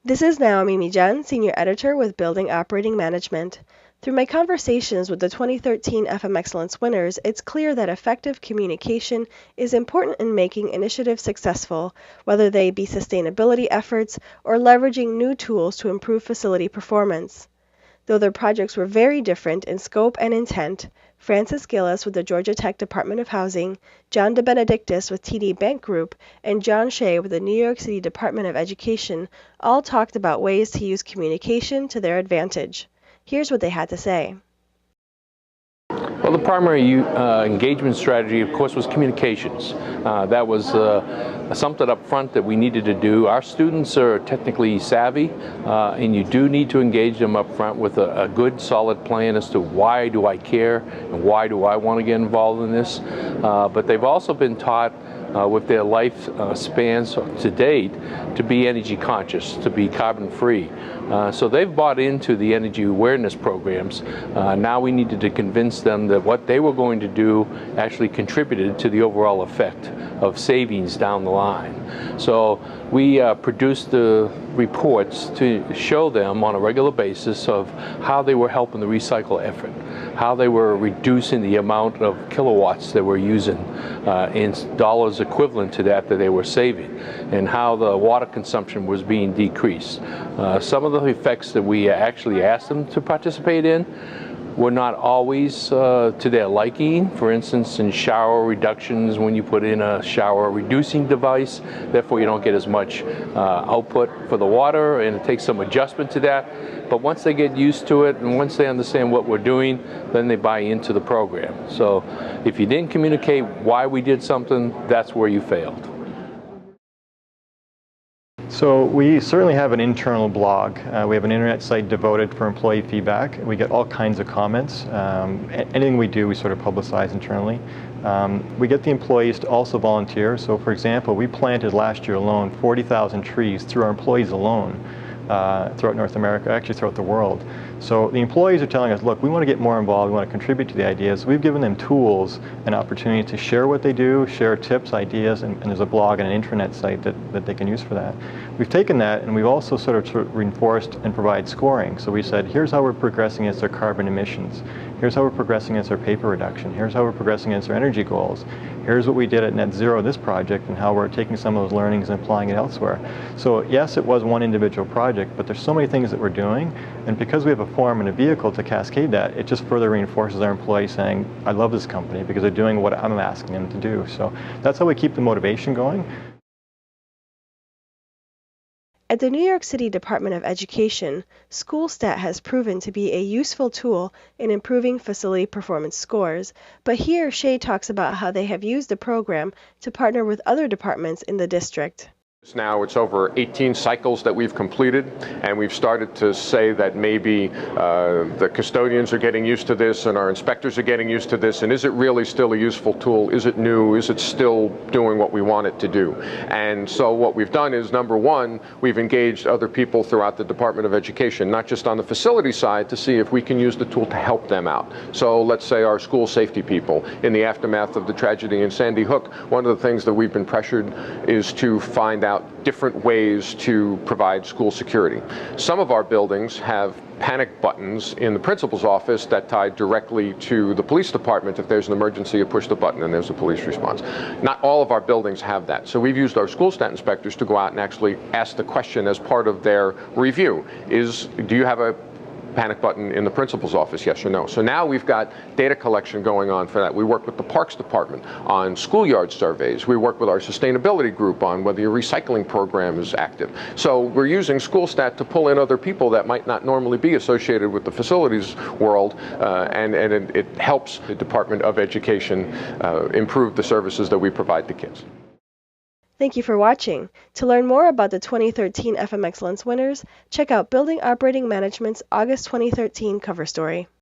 This is Naomi Mijan, Senior Editor with Building Operating Management. Through my conversations with the 2013 FM Excellence winners, it's clear that effective communication is important in making initiatives successful, whether they be sustainability efforts or leveraging new tools to improve facility performance. Though their projects were very different in scope and intent, Francis Gillis with the Georgia Tech Department of Housing, John DeBenedictis with TD Bank Group, and John Shea with the New York City Department of Education all talked about ways to use communication to their advantage. Here's what they had to say. Well, the primary engagement strategy, of course, was communications. That was something up front that we needed to do. Our students are technically savvy, and you do need to engage them up front with a good, solid plan as to why do I care and why do I want to get involved in this. But they've also been taught with their life spans to date to be energy conscious, to be carbon free. So they've bought into the energy awareness programs. Now we needed to convince them that what they were going to do actually contributed to the overall effect of savings down the line. So we produced the reports to show them on a regular basis of how they were helping the recycle effort, how they were reducing the amount of kilowatts they were using in dollars equivalent to that they were saving, and how the water consumption was being decreased. Some of the effects that we actually asked them to participate in were not always to their liking. For instance, in shower reductions, when you put in a shower reducing device, therefore you don't get as much output for the water, and it takes some adjustment to that. But once they get used to it and once they understand what we're doing, then they buy into the program. So if you didn't communicate why we did something, that's where you failed. So we certainly have an internal blog. We have an internet site devoted for employee feedback. We get all kinds of comments. Anything we do, we sort of publicize internally. We get the employees to also volunteer. So for example, we planted last year alone 40,000 trees through our employees alone throughout North America, actually throughout the world. So the employees are telling us, look, we want to get more involved, we want to contribute to the ideas. We've given them tools and opportunity to share what they do, share tips, ideas, and there's a blog and an intranet site that they can use for that. We've taken that and we've also sort of reinforced and provide scoring. So we said, here's how we're progressing against our carbon emissions. Here's how we're progressing against our paper reduction. Here's how we're progressing against our energy goals. Here's what we did at Net Zero, this project, and how we're taking some of those learnings and applying it elsewhere. So yes, it was one individual project, but there's so many things that we're doing, and because we have a forum and a vehicle to cascade that, it just further reinforces our employees saying, I love this company because they're doing what I'm asking them to do. So that's how we keep the motivation going. At the New York City Department of Education, SchoolStat has proven to be a useful tool in improving facility performance scores, but here Shea talks about how they have used the program to partner with other departments in the district. Now it's over 18 cycles that we've completed, and we've started to say that maybe the custodians are getting used to this and our inspectors are getting used to this, and is it really still a useful tool? Is it new? Is it still doing what we want it to do? And so what we've done is, number one, we've engaged other people throughout the Department of Education, not just on the facility side, to see if we can use the tool to help them out. So let's say our school safety people, in the aftermath of the tragedy in Sandy Hook, one of the things that we've been pressured is to find out different ways to provide school security. Some of our buildings have panic buttons in the principal's office that tie directly to the police department. If there's an emergency, you push the button and there's a police response. Not all of our buildings have that. So we've used our SchoolStat inspectors to go out and actually ask the question as part of their review. Do you have a panic button in the principal's office, yes or no? So now we've got data collection going on for that. We work with the Parks Department on schoolyard surveys. We work with our sustainability group on whether your recycling program is active. So we're using SchoolStat to pull in other people that might not normally be associated with the facilities world, and it helps the Department of Education improve the services that we provide to kids. Thank you for watching. To learn more about the 2013 FM Excellence winners, check out Building Operating Management's August 2013 cover story.